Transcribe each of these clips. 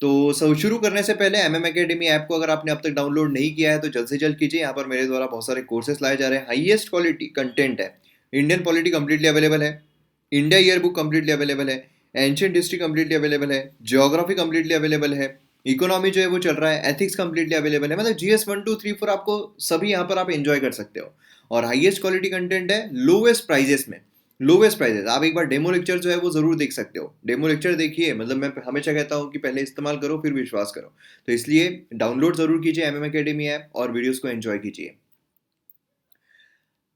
सब शुरू करने से पहले एमएम एकेडमी ऐप को अगर आपने अब तक डाउनलोड नहीं किया है तो जल्द से जल्द कीजिए। यहाँ पर मेरे द्वारा बहुत सारे कोर्सेज लाए जा रहे हैं, हाईएस्ट क्वालिटी कंटेंट है। इंडियन पॉलिटी कंप्लीटली अवेलेबल है, India year book completely available है, एंशियंट हिस्ट्री कंप्लीटली अवेलेबल है, ज्योग्राफी कंप्लीटली अवेलेबल है, इकोनॉमी जो है वो चल रहा है, एथिक्स कंप्लीटली अवेलेबल है। मतलब जीएस 1 2 3 4 आपको सभी यहाँ पर आप एंजॉय कर सकते हो। और हाईएस्ट क्वालिटी कंटेंट है लोवेस्ट प्राइजेस में। लोवेस्ट प्राइजेस आप एक बार डेमो लेक्चर जो है वो जरूर देख सकते हो। डेमो लेक्चर देखिए, मतलब मैं हमेशा कहता हूँ कि पहले इस्तेमाल करो फिर विश्वास करो। तो इसलिए डाउनलोड जरूर कीजिए एमएम एकेडमी ऐप और वीडियोस को एंजॉय कीजिए।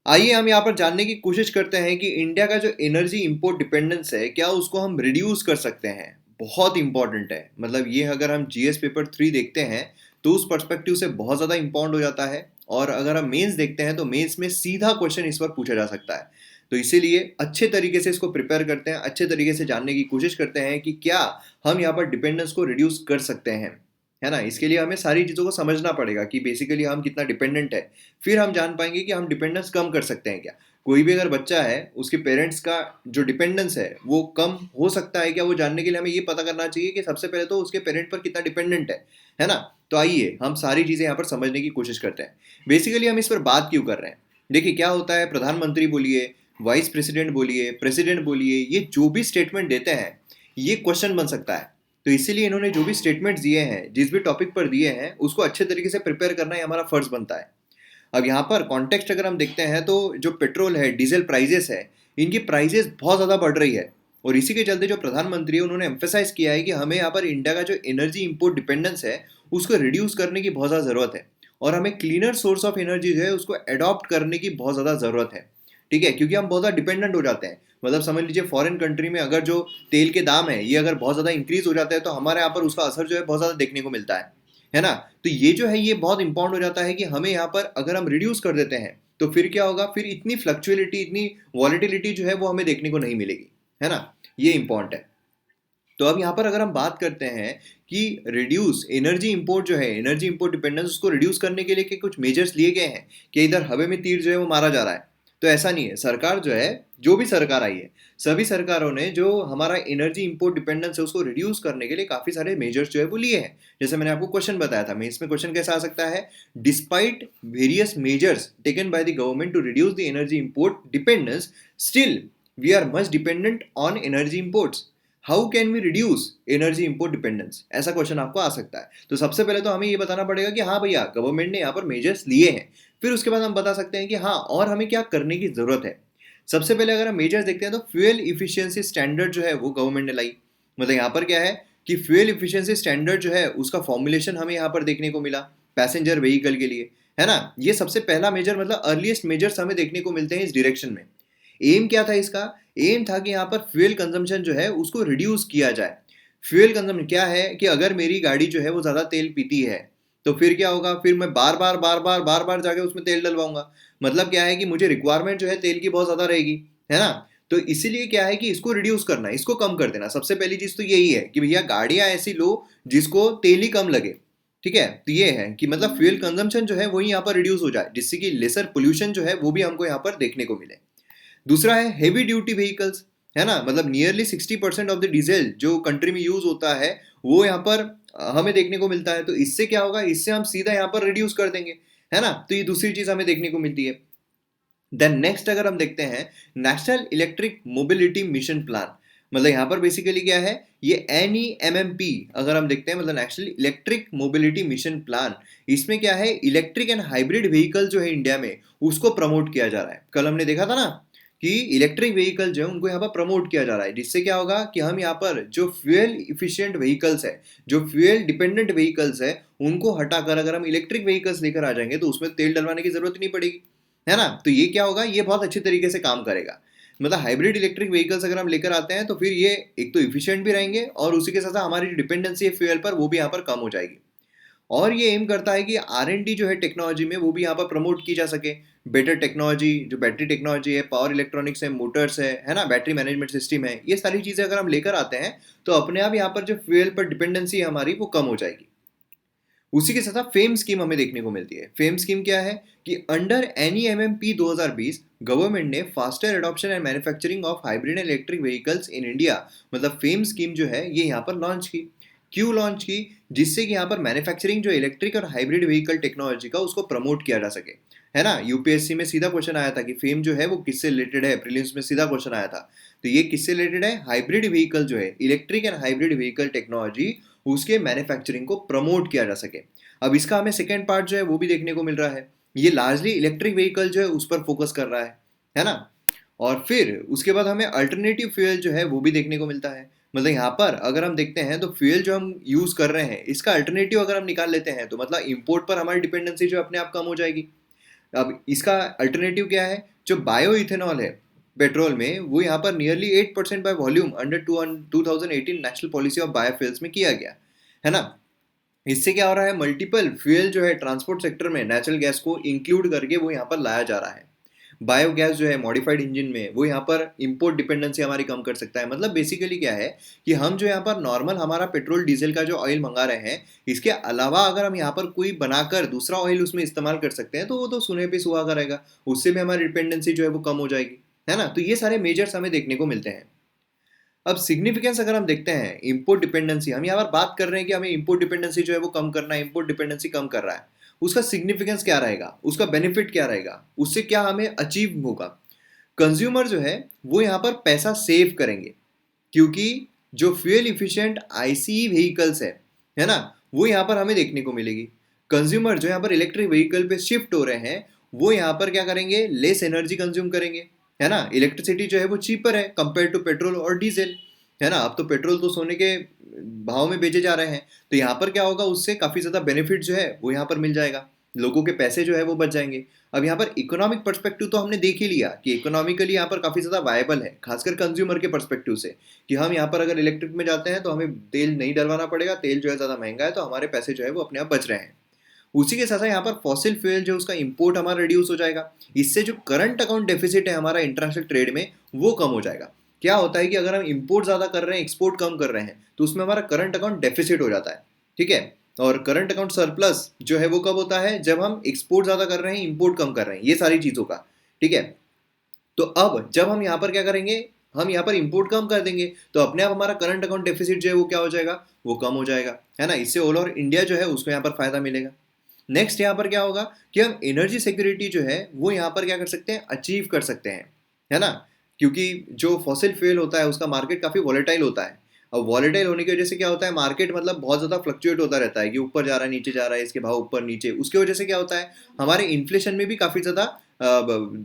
आइए हम यहाँ पर जानने की कोशिश करते हैं कि इंडिया का जो एनर्जी इंपोर्ट डिपेंडेंस है, क्या उसको हम रिड्यूस कर सकते हैं। बहुत इंपॉर्टेंट है, मतलब ये अगर हम जीएस पेपर 3 देखते हैं तो उस पर्सपेक्टिव से बहुत ज़्यादा इंपॉर्टेंट हो जाता है। और अगर हम मेंस देखते हैं तो मेंस में सीधा क्वेश्चन इस पर पूछा जा सकता है। तो इसीलिए अच्छे तरीके से इसको प्रिपेयर करते हैं, अच्छे तरीके से जानने की कोशिश करते हैं कि क्या हम यहाँ पर डिपेंडेंस को रिड्यूस कर सकते हैं, है ना। इसके लिए हमें सारी चीज़ों को समझना पड़ेगा कि बेसिकली हम कितना डिपेंडेंट है। फिर हम जान पाएंगे कि हम डिपेंडेंस कम कर सकते हैं क्या। कोई भी अगर बच्चा है उसके पेरेंट्स का जो डिपेंडेंस है वो कम हो सकता है क्या, वो जानने के लिए हमें ये पता करना चाहिए कि सबसे पहले तो उसके पेरेंट पर कितना डिपेंडेंट है ना। तो आइए हम सारी चीज़ें यहाँ पर समझने की कोशिश करते हैं। बेसिकली हम इस पर बात क्यों कर रहे हैं। देखिए क्या होता है, प्रधानमंत्री बोलिए, वाइस प्रेसिडेंट बोलिए, प्रेसिडेंट बोलिए, ये जो भी स्टेटमेंट देते हैं ये क्वेश्चन बन सकता है। तो इसीलिए इन्होंने जो भी स्टेटमेंट्स दिए हैं, जिस भी टॉपिक पर दिए हैं, उसको अच्छे तरीके से प्रिपेयर करना ही हमारा फर्ज बनता है। अब यहाँ पर कॉन्टेक्स्ट अगर हम देखते हैं तो जो पेट्रोल है, डीजल प्राइजेस है, इनकी प्राइजेस बहुत ज़्यादा बढ़ रही है। और इसी के चलते जो प्रधानमंत्री है उन्होंने एम्फेसाइज किया है कि हमें यहाँ पर इंडिया का जो एनर्जी इंपोर्ट डिपेंडेंस है उसको रिड्यूस करने की बहुत ज़्यादा ज़रूरत है। और हमें क्लीनर सोर्स ऑफ एनर्जी जो है उसको अडॉप्ट करने की बहुत ज़्यादा ज़रूरत है। ठीक है, क्योंकि हम बहुत ज़्यादा डिपेंडेंट हो जाते हैं। मतलब समझ लीजिए फॉरेन कंट्री में अगर जो तेल के दाम है ये अगर बहुत ज़्यादा इंक्रीज हो जाता है तो हमारे यहाँ पर उसका असर जो है बहुत ज़्यादा देखने को मिलता है ना। तो ये जो है ये बहुत इंपॉर्टेंट हो जाता है कि हमें यहाँ पर अगर हम रिड्यूस कर देते हैं तो फिर क्या होगा, फिर इतनी फ्लक्चुअलिटी, इतनी वॉलिटिलिटी जो है वो हमें देखने को नहीं मिलेगी, है ना। ये इंपॉर्टेंट है। तो अब यहाँ पर अगर हम बात करते हैं कि रिड्यूस एनर्जी इंपोर्ट जो है, एनर्जी इंपोर्ट डिपेंडेंस, उसको रिड्यूस करने के लिए कि कुछ मेजर्स लिए गए हैं कि इधर हवा में तीर जो है वो मारा जा रहा है। तो ऐसा नहीं है। सरकार जो है, जो भी सरकार आई है, सभी सरकारों ने जो हमारा एनर्जी इंपोर्ट डिपेंडेंस है उसको रिड्यूस करने के लिए काफ़ी सारे मेजर्स जो है वो लिए हैं। जैसे मैंने आपको क्वेश्चन बताया था, मैं इसमें क्वेश्चन कैसा आ सकता है, despite various measures taken by the government to reduce the energy import dependence, still we are much dependent on energy imports. How can we reduce energy import dependence, ऐसा क्वेश्चन आपको आ सकता है। तो सबसे पहले तो हमें ये बताना पड़ेगा कि हाँ भैया गवर्नमेंट ने यहाँ पर मेजर्स लिए हैं। फिर उसके बाद हम बता सकते हैं कि हाँ और हमें क्या करने की जरूरत है। सबसे पहले अगर हम मेजर्स देखते हैं तो फ्यूल इफिशियंसी स्टैंडर्ड जो है वो गवर्नमेंट ने लाई। मतलब यहाँ पर क्या है कि फ्यूल इफिशियंसी स्टैंडर्ड जो है उसका फॉर्मुलेशन हमें यहाँ पर देखने को मिला पैसेंजर व्हीकल के लिए, है ना। ये सबसे पहला मेजर, मतलब अर्लीस्ट मेजर्स हमें देखने को मिलते हैं इस डायरेक्शन में। एम क्या था इसका, एम था कि यहाँ पर फ्यूल कंजम्पशन जो है उसको रिड्यूस किया जाए। फ्यूल कंजम्पशन क्या है कि अगर मेरी गाड़ी जो है वो ज़्यादा तेल पीती है तो फिर क्या होगा, फिर मैं बार बार जाके उसमें तेल डलवाऊंगा। मतलब क्या है कि मुझे रिक्वायरमेंट जो है तेल की बहुत ज़्यादा रहेगी, है ना। तो इसीलिए क्या है कि इसको रिड्यूस करना, इसको कम कर देना। सबसे पहली चीज़ तो यही है कि भैया गाड़ियाँ ऐसी लो जिसको तेल ही कम लगे। ठीक है, तो ये है कि मतलब फ्यूल कंजम्पशन जो है वही यहाँ पर रिड्यूस हो जाए, जिससे कि लेसर पोल्यूशन जो है वो भी हमको यहाँ पर देखने को मिले। दूसरा है हेवी ड्यूटी व्हीकल्स, है ना। मतलब नियरली 60% ऑफ द डीजल जो कंट्री में यूज होता है वो यहाँ पर हमें देखने को मिलता है। तो इससे क्या होगा, इससे हम सीधा यहाँ पर रिड्यूस कर देंगे, है ना। तो ये दूसरी चीज हमें देखने को मिलती है। देन नेक्स्ट अगर हम देखते हैं national electric mobility mission plan, मतलब यहाँ पर बेसिकली क्या है, ये NEMMP अगर हम देखते हैं, मतलब national electric mobility mission plan. इसमें क्या है, इलेक्ट्रिक एंड हाइब्रिड व्हीकल जो है इंडिया में उसको प्रमोट किया जा रहा है। कल हमने देखा था ना कि इलेक्ट्रिक व्हीकल जो है उनको यहाँ पर प्रमोट किया जा रहा है, जिससे क्या होगा कि हम यहाँ पर जो फ्यूल इफिशियंट व्हीकल्स है, जो फ्यूल डिपेंडेंट व्हीकल्स है, उनको हटाकर अगर हम इलेक्ट्रिक व्हीकल्स लेकर आ जाएंगे तो उसमें तेल डलवाने की जरूरत नहीं पड़ेगी, है ना। तो ये क्या होगा, ये बहुत अच्छे तरीके से काम करेगा। मतलब हाइब्रिड इलेक्ट्रिक व्हीकल्स अगर हम लेकर आते हैं तो फिर ये एक तो इफिशियंट भी रहेंगे और उसी के साथ साथ हमारी जो डिपेंडेंसी है फ्यूल पर वो भी यहाँ पर कम हो जाएगी। और ये एम करता है कि R&D जो है टेक्नोलॉजी में वो भी यहाँ पर प्रमोट की जा सके। बेटर टेक्नोलॉजी, जो बैटरी टेक्नोलॉजी है, पावर इलेक्ट्रॉनिक्स है, मोटर्स है ना, बैटरी मैनेजमेंट सिस्टम है, ये सारी चीज़ें अगर हम लेकर आते हैं तो अपने आप यहाँ पर जो फ्यूल पर डिपेंडेंसी है हमारी वो कम हो जाएगी। उसी के साथ साथ फेम स्कीम हमें देखने को मिलती है। फेम स्कीम क्या है कि अंडर NEMMP 2020 गवर्नमेंट ने faster adoption and manufacturing of hybrid and electric vehicles in India, मतलब फेम स्कीम जो है ये यहाँ पर लॉन्च की। क्यों लॉन्च की? जिससे कि यहाँ पर मैन्युफैक्चरिंग जो इलेक्ट्रिक और हाइब्रिड व्हीकल टेक्नोलॉजी का उसको प्रमोट किया जा सके, है ना। यूपीएससी में सीधा क्वेश्चन आया था कि फेम जो है वो किससे रिलेटेड है, प्रीलिम्स में सीधा क्वेश्चन आया था। तो ये किससे रिलेटेड है? हाइब्रिड व्हीकल जो है, electric and hybrid vehicle technology, उसके मैन्युफैक्चरिंग को प्रमोट किया जा सके। अब इसका हमें सेकेंड पार्ट जो है वो भी देखने को मिल रहा है। ये लार्जली इलेक्ट्रिक व्हीकल जो है उस पर फोकस कर रहा है ना। और फिर उसके बाद हमें अल्टरनेटिव फ्यूल जो है वो भी देखने को मिलता है। मतलब यहाँ पर अगर हम देखते हैं तो फ्यूल जो हम यूज़ कर रहे हैं, इसका अल्टरनेटिव अगर हम निकाल लेते हैं तो मतलब इंपोर्ट पर हमारी डिपेंडेंसी जो अपने आप कम हो जाएगी। अब इसका अल्टरनेटिव क्या है? जो बायो इथेनॉल है पेट्रोल में, वो यहाँ पर nearly 8% by volume under 2018 national policy of biofuels में किया गया, है ना। इससे क्या हो रहा है? मल्टीपल फ्यूल जो है ट्रांसपोर्ट सेक्टर में नेचुरल गैस को इंक्लूड करके वो यहाँ पर लाया जा रहा है। बायोगैस जो है मॉडिफाइड इंजन में, वो यहाँ पर इंपोर्ट डिपेंडेंसी हमारी कम कर सकता है। मतलब बेसिकली क्या है कि हम जो यहाँ पर नॉर्मल हमारा पेट्रोल डीजल का जो ऑयल मंगा रहे हैं, इसके अलावा अगर हम यहाँ पर कोई बनाकर दूसरा ऑयल उसमें इस्तेमाल कर सकते हैं तो वो तो सुने पे सुहागा रहेगा। उससे भी हमारी डिपेंडेंसी जो है वो कम हो जाएगी, है ना। तो ये सारे मेजर्स हमें देखने को मिलते हैं। अब सिग्निफिकेंस अगर हम देखते हैं इंपोर्ट डिपेंडेंसी, हम यहाँ पर बात कर रहे हैं कि हमें इंपोर्ट डिपेंडेंसी जो है वो कम करना है, इंपोर्ट डिपेंडेंसी कम कर रहा है। उसका सिग्निफिकेंस क्या रहेगा, उसका बेनिफिट क्या रहेगा, उससे क्या हमें अचीव होगा? कंज्यूमर जो है वो यहाँ पर पैसा सेव करेंगे, क्योंकि जो फ्यूल इफिशिएंट आईसी व्हीकल्स है ना, वो यहाँ पर हमें देखने को मिलेगी। कंज्यूमर जो यहाँ पर इलेक्ट्रिक व्हीकल पे शिफ्ट हो रहे हैं, वो यहाँ पर क्या करेंगे? लेस एनर्जी कंज्यूम करेंगे, है ना। इलेक्ट्रिसिटी जो है वो चीपर है कंपेयर टू पेट्रोल और डीजल, है ना। अब तो पेट्रोल तो सोने के भाव में बेचे जा रहे हैं, तो यहाँ पर क्या होगा? उससे काफ़ी ज़्यादा बेनिफिट जो है वो यहाँ पर मिल जाएगा, लोगों के पैसे जो है वो बच जाएंगे। अब यहाँ पर इकोनॉमिक पर्सपेक्टिव तो हमने देख ही लिया कि इकोनॉमिकली यहाँ पर काफ़ी ज़्यादा वायबल है, खासकर कंज्यूमर के पर्सपेक्टिव से, कि हम यहाँ पर अगर इलेक्ट्रिक में जाते हैं तो हमें तेल नहीं डलवाना पड़ेगा, तेल जो है ज़्यादा महंगा है, तो हमारे पैसे जो है वो अपने आप बच रहे हैं। उसी के साथ साथ यहाँ पर फॉसिल फ्यूल जो उसका इंपोर्ट हमारा रिड्यूस हो जाएगा। इससे जो करंट अकाउंट डेफिसिट है हमारा इंटरनेशनल ट्रेड में, वो कम हो जाएगा। क्या होता है कि अगर हम इंपोर्ट ज़्यादा कर रहे हैं, एक्सपोर्ट कम कर रहे हैं, तो उसमें हमारा करंट अकाउंट डेफिसिट हो जाता है, ठीक है। और करंट अकाउंट सरप्लस जो है वो कब होता है? जब हम एक्सपोर्ट ज़्यादा कर रहे हैं, इंपोर्ट कम कर रहे हैं, ये सारी चीज़ों का, ठीक है। तो अब जब हम यहाँ पर क्या करेंगे? हम यहाँ पर इंपोर्ट कम कर देंगे, तो अपने आप हमारा करंट अकाउंट डेफिसिट जो है वो क्या हो जाएगा? वो कम हो जाएगा, है ना। इससे ऑल ओवर इंडिया जो है उसको यहाँ पर फायदा मिलेगा। नेक्स्ट यहाँ पर क्या होगा कि हम एनर्जी सिक्योरिटी जो है वो यहाँ पर क्या कर सकते हैं? अचीव कर सकते हैं, है ना। क्योंकि जो फॉसिल फ्यूल होता है उसका मार्केट काफ़ी वॉलेटाइल होता है। अब वॉलेटाइल होने की वजह से क्या होता है? मार्केट मतलब बहुत ज़्यादा फ्लक्चुएट होता रहता है कि ऊपर जा रहा है, नीचे जा रहा है, इसके भाव ऊपर नीचे। उसकी वजह से क्या होता है? हमारे इन्फ्लेशन में भी काफ़ी ज़्यादा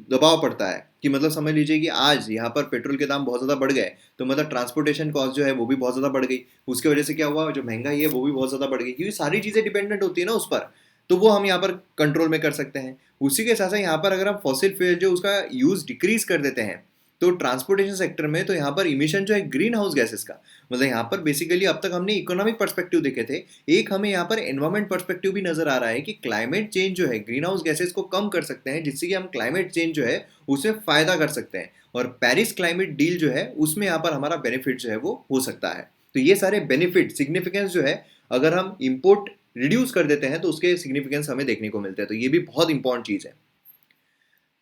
दबाव पड़ता है। कि मतलब समझ लीजिए कि आज यहाँ पर पेट्रोल के दाम बहुत ज़्यादा बढ़ गए, तो मतलब ट्रांसपोर्टेशन कॉस्ट जो है वो भी बहुत ज़्यादा बढ़ गई। उसकी वजह से क्या हुआ? जो महंगाई है वो भी बहुत ज़्यादा बढ़ गई, क्योंकि सारी चीज़ें डिपेंडेंट होती है ना उस पर। तो वो हम यहाँ पर कंट्रोल में कर सकते हैं। उसी के साथ साथ यहाँ पर अगर हम फॉसिल फ्यूल जो उसका यूज़ डिक्रीज कर देते हैं, तो ट्रांसपोर्टेशन सेक्टर में तो यहाँ पर इमिशन जो है ग्रीन हाउस गैसेस का, मतलब यहाँ पर बेसिकली अब तक हमने इकोनॉमिक पर्सपेक्टिव देखे थे, एक हमें यहाँ पर एनवायरमेंट पर्सपेक्टिव भी नजर आ रहा है कि क्लाइमेट चेंज जो है ग्रीन हाउस गैसेस को कम कर सकते हैं, जिससे कि हम क्लाइमेट चेंज जो है उससे फायदा कर सकते हैं। और पेरिस क्लाइमेट डील जो है उसमें यहाँ पर हमारा बेनिफिट जो है वो हो सकता है। तो ये सारे बेनिफिट सिग्निफिकेंस जो है, अगर हम इम्पोर्ट रिड्यूस कर देते हैं तो उसके सिग्निफिकेंस हमें देखने को मिलते हैं। तो ये भी बहुत इंपॉर्टेंट चीज़ है।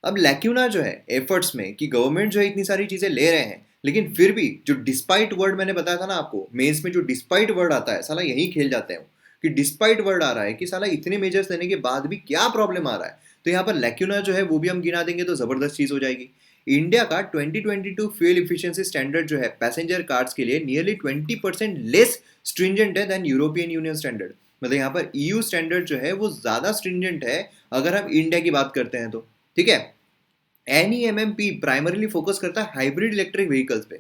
अब लैक्यूना जो है एफर्ट्स में कि गवर्नमेंट जो है इतनी सारी चीज़ें ले रहे हैं, लेकिन फिर भी जो डिस्पाइट वर्ड मैंने बताया था ना आपको, मेंस में जो डिस्पाइट वर्ड आता है, साला यही खेल जाते हैं कि डिस्पाइट वर्ड आ रहा है कि साला इतने मेजर्स लेने के बाद भी क्या प्रॉब्लम आ रहा है। तो यहाँ पर लैक्यूना जो है वो भी हम गिना देंगे तो ज़बरदस्त चीज़ हो जाएगी। इंडिया का 2022 फ्यूल इफिशिएंसी स्टैंडर्ड जो है पैसेंजर कार्स के लिए नियरली 20% लेस स्ट्रिंजेंट है देन यूरोपियन यूनियन स्टैंडर्ड। मतलब यहाँ पर ईयू स्टैंडर्ड जो है वो ज़्यादा स्ट्रिंजेंट है अगर हम इंडिया की बात करते हैं तो, ठीक है। NEMMP प्राइमरीली फोकस करता है हाइब्रिड इलेक्ट्रिक व्हीकल्स पे।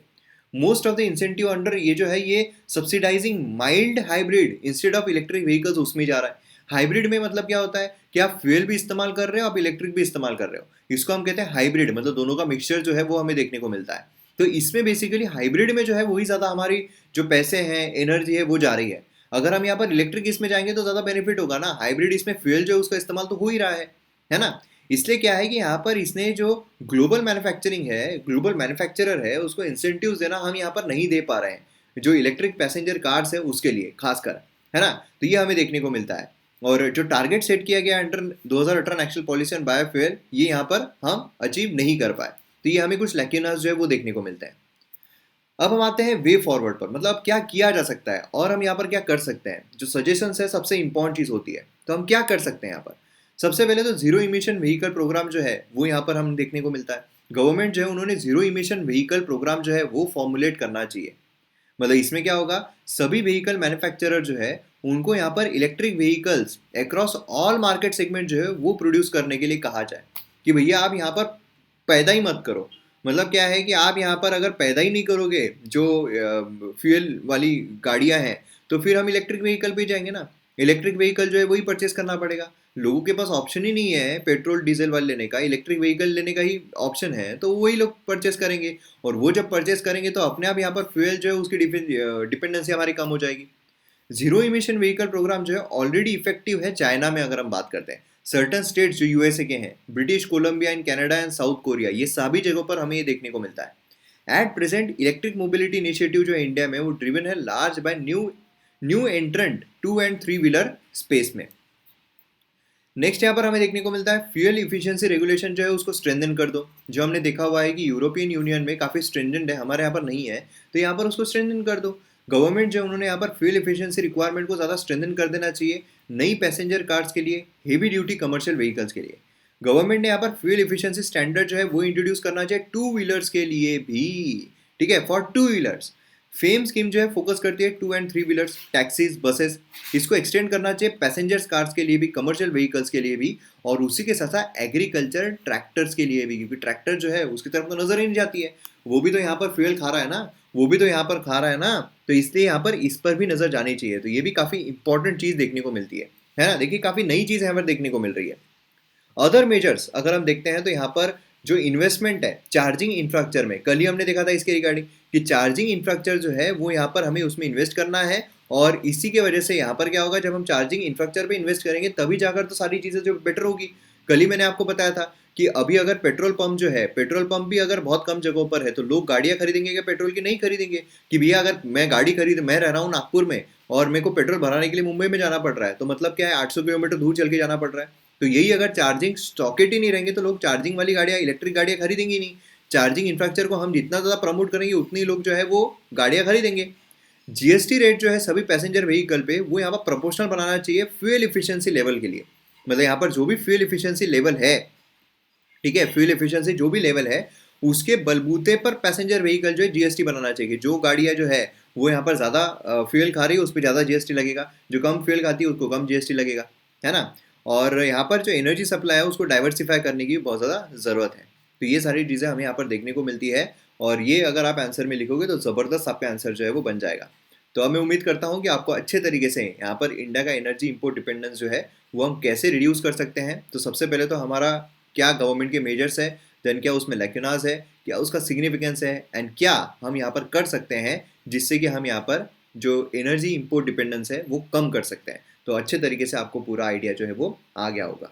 Most of the incentive under ये जो है ये subsidising mild hybrid instead of electric vehicles उसमें जा रहा है। हाइब्रिड में मतलब क्या होता है कि आप फ्यूल भी इस्तेमाल कर रहे हो, आप इलेक्ट्रिक भी इस्तेमाल कर रहे हो, इसको हम कहते हैं हाइब्रिड, मतलब दोनों का मिक्सचर जो है वो हमें देखने को मिलता है। तो इसमें बेसिकली हाइब्रिड में जो है वही ज़्यादा हमारी जो पैसे हैं, एनर्जी है, वो जा रही है। अगर हम यहाँ पर इलेक्ट्रिक इसमें जाएंगे तो ज़्यादा बेनिफिट होगा ना, हाइब्रिड इसमें फ्यूल जो है उसका इस्तेमाल तो हो ही रहा है ना। इसलिए क्या है कि यहाँ पर इसने जो ग्लोबल मैन्युफैक्चरिंग है, ग्लोबल मैन्युफैक्चरर है, उसको इंसेंटिव्स देना हम यहाँ पर नहीं दे पा रहे हैं जो इलेक्ट्रिक पैसेंजर कार्स है उसके लिए खासकर, है ना। तो ये हमें देखने को मिलता है। और जो टारगेट सेट किया गया under 2018 national policy on biofuel, ये यहाँ पर हम अचीव नहीं कर पाए। तो ये हमें कुछ लैक्यूनास जो है वो देखने को मिलते हैं। अब हम आते हैं वे फॉरवर्ड पर, मतलब अब क्या किया जा सकता है और हम यहाँ पर क्या कर सकते हैं। जो सजेशंस है सबसे इंपॉर्टेंट चीज़ होती है, तो हम क्या कर सकते हैं यहाँ पर। सबसे पहले तो जीरो इमिशन व्हीकल प्रोग्राम जो है वो यहाँ पर हम देखने को मिलता है। गवर्नमेंट जो है उन्होंने जीरो इमिशन व्हीकल प्रोग्राम जो है वो फॉर्मुलेट करना चाहिए। मतलब इसमें क्या होगा, सभी व्हीकल मैन्युफैक्चरर जो है उनको यहाँ पर electric vehicles across all market segment जो है वो प्रोड्यूस करने के लिए कहा जाए कि भैया आप यहाँ पर पैदा ही मत करो। मतलब क्या है कि आप यहाँ पर अगर पैदा ही नहीं करोगे जो फ्यूल वाली गाड़ियाँ हैं, तो फिर हम इलेक्ट्रिक व्हीकल पे जाएंगे ना। इलेक्ट्रिक व्हीकल जो है वही परचेस करना पड़ेगा। लोगों के पास ऑप्शन ही नहीं है पेट्रोल डीजल वाले लेने का, इलेक्ट्रिक व्हीकल लेने का ही ऑप्शन है, तो वही लोग परचेस करेंगे। और वो जब परचेस करेंगे तो अपने आप यहाँ पर फ्यूल जो है उसकी डिपेंडेंसी हमारी कम हो जाएगी। जीरो इमिशन व्हीकल प्रोग्राम जो है ऑलरेडी इफेक्टिव है चाइना में। अगर हम बात करते हैं सर्टन स्टेट्स जो यूएसए के हैं, British Columbia and Canada and south Korea, ये सभी जगहों पर हमें ये देखने को मिलता है। At present electric mobility initiative जो है इंडिया में वो ड्रिवन है large by new new entrant 2 and 3 wheeler space में। नेक्स्ट यहाँ पर हमें देखने को मिलता है फ्यूल इफिशिएंसी रेगुलेशन जो है उसको स्ट्रेंथन कर दो। जो हमने देखा हुआ है कि यूरोपियन यूनियन में काफ़ी स्ट्रेंजेंट है, हमारे यहाँ पर नहीं है, तो यहाँ पर उसको स्ट्रेंथन कर दो। गवर्नमेंट जो है उन्होंने यहाँ पर फ्यूल इफिशिएंसी रिक्वायरमेंट को ज़्यादा स्ट्रेंथन कर देना चाहिए नई पैसेंजर कार्स के लिए, हेवी ड्यूटी कमर्शियल व्हीकल्स के लिए। गवर्नमेंट ने यहाँ पर फ्यूल इफिशिएंसी स्टैंडर्ड जो है वो इंट्रोड्यूस करना चाहिए 2 व्हीलर्स के लिए भी। ठीक है, फॉर 2 व्हीलर्स। फेम स्कीम जो है फोकस करती है 2 and 3 व्हीलर्स, टैक्सीज, बसेस। इसको एक्सटेंड करना चाहिए पैसेंजर्स कार्स के लिए भी, कमर्शियल व्हीकल्स के लिए भी, और उसी के साथ साथ एग्रीकल्चर ट्रैक्टर्स के लिए भी, क्योंकि ट्रैक्टर जो है उसकी तरफ तो नजर ही नहीं जाती है। वो भी तो यहाँ पर फ्यूल खा रहा है ना, वो भी तो यहाँ पर खा रहा है ना, तो इसलिए यहाँ पर इस पर भी नजर जानी चाहिए। तो ये भी काफी इंपॉर्टेंट चीज देखने को मिलती है ना। देखिए काफी नई चीज यहाँ पर देखने को मिल रही है। अदर मेजर्स अगर हम देखते हैं तो यहाँ पर जो इन्वेस्टमेंट है चार्जिंग इंफ्रास्ट्रक्चर में, कल ही हमने देखा था इसके रिगार्डिंग कि चार्जिंग इंफ्रास्ट्रक्चर जो है वो यहाँ पर हमें उसमें इन्वेस्ट करना है। और इसी के वजह से यहाँ पर क्या होगा, जब हम चार्जिंग इंफ्रास्ट्रक्चर पे इन्वेस्ट करेंगे तभी जाकर तो सारी चीज़ें जो बेटर होगी। कल ही मैंने आपको बताया था कि अभी अगर पेट्रोल पंप जो है, पेट्रोल पंप भी अगर बहुत कम जगहों पर है तो लोग गाड़ियाँ खरीदेंगे क्या पेट्रोल की? नहीं खरीदेंगे। कि भैया अगर मैं गाड़ी खरीद, मैं रह रहा हूँ नागपुर में और मेरे को पेट्रोल भराने के लिए मुंबई में जाना पड़ रहा है, तो मतलब क्या है 800 किलोमीटर दूर चल के जाना पड़ रहा है। तो यही अगर चार्जिंग स्टॉकेट ही नहीं रहेंगे तो लोग चार्जिंग वाली गाड़ियाँ, इलेक्ट्रिक गाड़ियाँ खरीदेंगे ही नहीं। चार्जिंग इंफ्रास्ट्रक्चर को हम जितना ज़्यादा प्रमोट करेंगे उतने ही लोग जो है वो गाड़ियाँ खरीदेंगे। जीएसटी रेट जो है सभी पैसेंजर व्हीकल पे वो यहाँ पर प्रोपोर्शनल बनाना चाहिए फ्यूल इफिशिएंसी लेवल के लिए। मतलब यहाँ पर जो भी फ्यूल इफिशिएंसी लेवल है, ठीक है, फ्यूल एफिशिएंसी जो भी लेवल है उसके बलबूते पर पैसेंजर व्हीकल जो है जीएसटी बनाना चाहिए। जो गाड़ियाँ जो है वो यहाँ पर ज़्यादा फ्यूल खा रही है उस पर ज़्यादा जीएसटी लगेगा, जो कम फ्यूल खाती है उसको कम जीएसटी लगेगा, है ना। और यहाँ पर जो एनर्जी सप्लाई है उसको डाइवर्सिफाई करने की बहुत ज़्यादा ज़रूरत है। तो ये सारी चीज़ें हमें यहाँ पर देखने को मिलती है, और ये अगर आप आंसर में लिखोगे तो ज़बरदस्त आपका आंसर जो है वो बन जाएगा। तो अब मैं उम्मीद करता हूँ कि आपको अच्छे तरीके से यहाँ पर इंडिया का एनर्जी इंपोर्ट डिपेंडेंस जो है वो हम कैसे रिड्यूस कर सकते हैं। तो सबसे पहले तो हमारा क्या गवर्नमेंट के मेजर्स है, देन क्या उसमें लैक्यूनास है, क्या उसका सिग्निफिकेंस है, एंड क्या हम यहाँ पर कर सकते हैं जिससे कि हम यहाँ पर जो एनर्जी इंपोर्ट डिपेंडेंस है वो कम कर सकते हैं। तो अच्छे तरीके से आपको पूरा आइडिया जो है वो आ गया होगा।